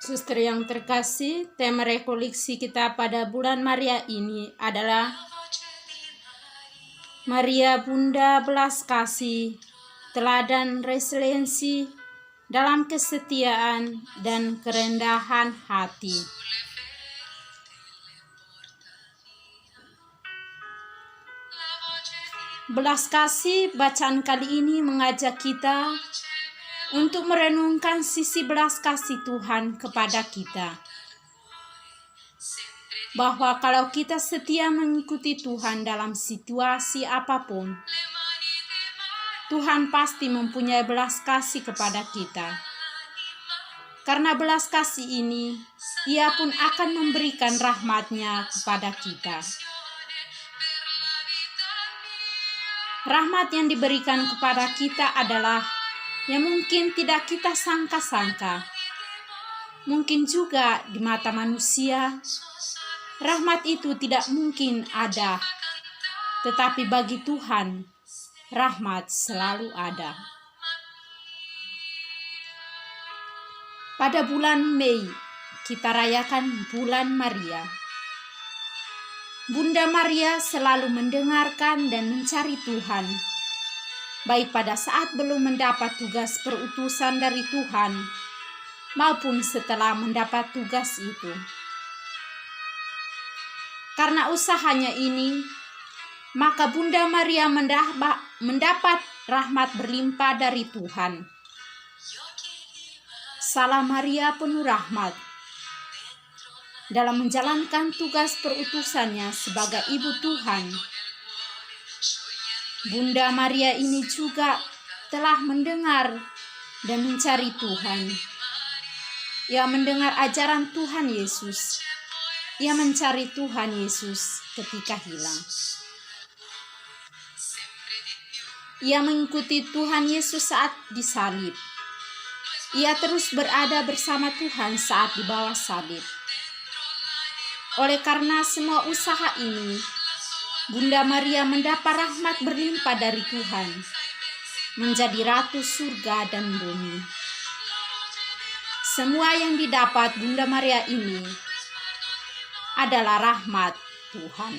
Suster yang terkasih, tema rekoleksi kita pada bulan Maria ini adalah Maria Bunda Belas Kasih, teladan resiliensi dalam kesetiaan dan kerendahan hati. Belas kasih bacaan kali ini mengajak kita untuk merenungkan sisi belas kasih Tuhan kepada kita. Bahwa kalau kita setia mengikuti Tuhan dalam situasi apapun, Tuhan pasti mempunyai belas kasih kepada kita. Karena belas kasih ini, Ia pun akan memberikan rahmat-Nya kepada kita. Rahmat yang diberikan kepada kita adalah yang mungkin tidak kita sangka-sangka. Mungkin juga di mata manusia, rahmat itu tidak mungkin ada. Tetapi bagi Tuhan, rahmat selalu ada. Pada bulan Mei, kita rayakan bulan Maria. Bunda Maria selalu mendengarkan dan mencari Tuhan, baik pada saat belum mendapat tugas perutusan dari Tuhan, maupun setelah mendapat tugas itu. Karena usahanya ini, maka Bunda Maria mendapat rahmat berlimpah dari Tuhan. Salam Maria penuh rahmat. Dalam menjalankan tugas perutusannya sebagai Ibu Tuhan, Bunda Maria ini juga telah mendengar dan mencari Tuhan. Ia mendengar ajaran Tuhan Yesus. Ia mencari Tuhan Yesus ketika hilang. Ia mengikuti Tuhan Yesus saat disalib. Ia terus berada bersama Tuhan saat di bawah salib. Oleh karena semua usaha ini, Bunda Maria mendapat rahmat berlimpah dari Tuhan, menjadi Ratu surga dan bumi. Semua yang didapat Bunda Maria ini adalah rahmat Tuhan.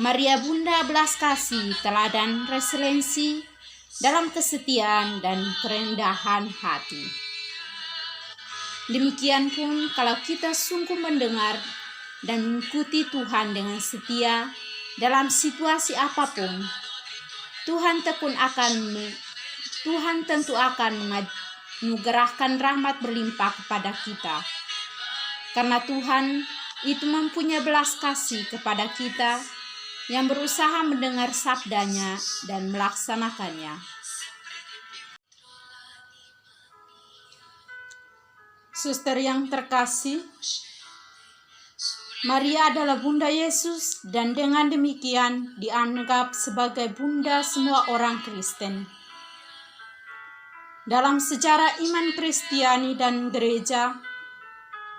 Maria Bunda Belas Kasih, teladan resiliensi dalam kesetiaan dan kerendahan hati. Demikian pun kalau kita sungguh mendengar dan mengikuti Tuhan dengan setia dalam situasi apapun, Tuhan tentu akan menganugerahkan rahmat berlimpah kepada kita. Karena Tuhan itu mempunyai belas kasih kepada kita yang berusaha mendengar sabdanya dan melaksanakannya. Suster yang terkasih, Maria adalah Bunda Yesus dan dengan demikian dianggap sebagai Bunda semua orang Kristen. Dalam sejarah iman Kristiani dan gereja,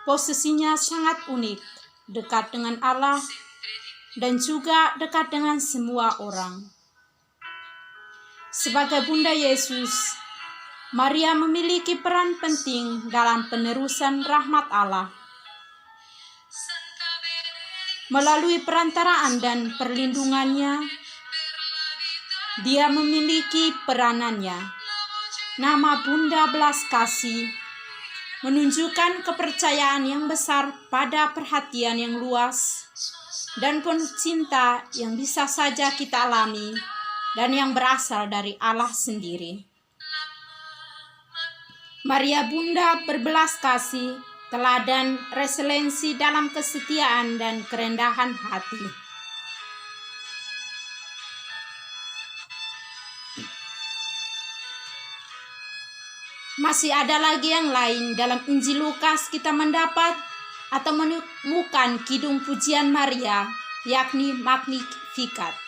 posisinya sangat unik, dekat dengan Allah dan juga dekat dengan semua orang. Sebagai Bunda Yesus, Maria memiliki peran penting dalam penerusan rahmat Allah. Melalui perantaraan dan perlindungannya, Dia memiliki peranannya. Nama Bunda Belas Kasih menunjukkan kepercayaan yang besar pada perhatian yang luas dan penuh cinta yang bisa saja kita alami dan yang berasal dari Allah sendiri. Maria Bunda berbelas kasih, teladan resiliensi dalam kesetiaan dan kerendahan hati. Masih ada lagi yang lain. Dalam Injil Lukas kita mendapat atau menemukan kidung pujian Maria, yakni Magnificat.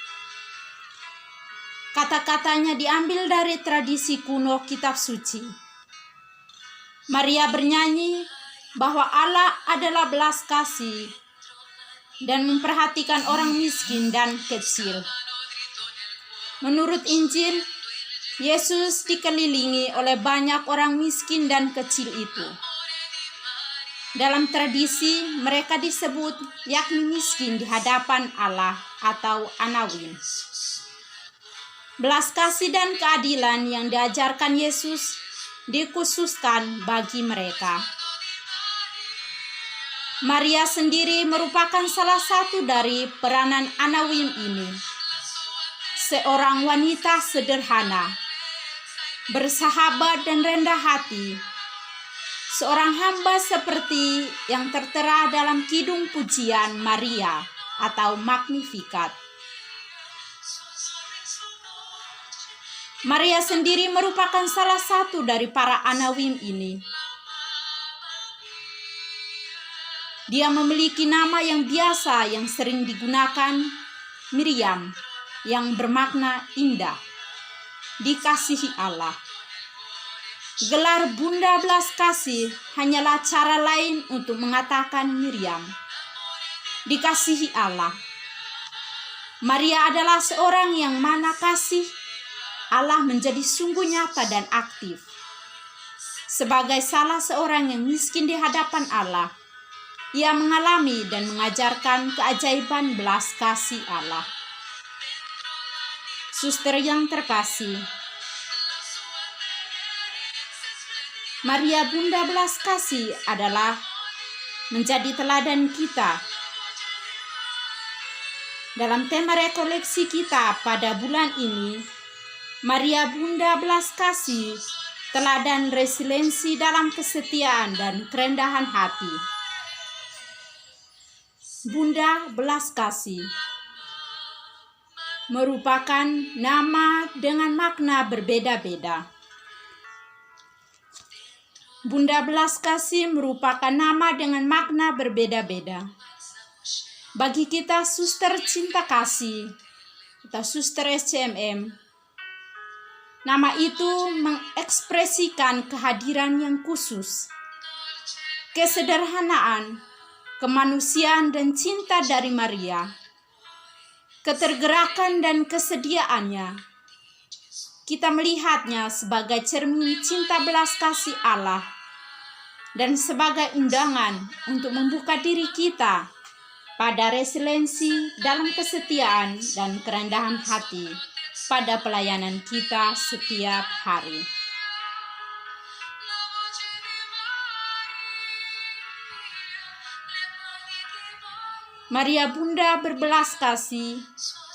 Kata-katanya diambil dari tradisi kuno kitab suci. Maria bernyanyi bahwa Allah adalah belas kasih dan memperhatikan orang miskin dan kecil. Menurut Injil, Yesus dikelilingi oleh banyak orang miskin dan kecil itu. Dalam tradisi, mereka disebut yakni miskin di hadapan Allah atau Anawim. Belas kasih dan keadilan yang diajarkan Yesus dikhususkan bagi mereka. Maria sendiri merupakan salah satu dari peranan Anawim ini. Seorang wanita sederhana, bersahabat dan rendah hati. Seorang hamba seperti yang tertera dalam kidung pujian Maria atau Magnificat. Maria sendiri merupakan salah satu dari para Anawim ini. Dia memiliki nama yang biasa yang sering digunakan, Miriam, yang bermakna indah, dikasihi Allah. Gelar Bunda Belas Kasih hanyalah cara lain untuk mengatakan Miriam, dikasihi Allah. Maria adalah seorang yang mana kasih Allah menjadi sungguh nyata dan aktif. Sebagai salah seorang yang miskin di hadapan Allah, ia mengalami dan mengajarkan keajaiban belas kasih Allah. Suster yang terkasih, Maria Bunda Belas Kasih adalah menjadi teladan kita. Dalam tema rekoleksi kita pada bulan ini, Maria Bunda Belas Kasih, teladan resiliensi dalam kesetiaan dan kerendahan hati. Bunda Belas Kasih merupakan nama dengan makna berbeda-beda. Bunda Belas Kasih merupakan nama dengan makna berbeda-beda. Bagi kita suster cinta kasih atau suster SCMM, nama itu mengekspresikan kehadiran yang khusus, kesederhanaan, kemanusiaan dan cinta dari Maria. Ketergerakan dan kesediaannya, kita melihatnya sebagai cermin cinta belas kasih Allah dan sebagai undangan untuk membuka diri kita pada resiliensi dalam kesetiaan dan kerendahan hati pada pelayanan kita setiap hari. Maria Bunda berbelas kasih,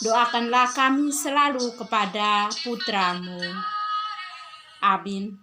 doakanlah kami selalu kepada putramu. Amin.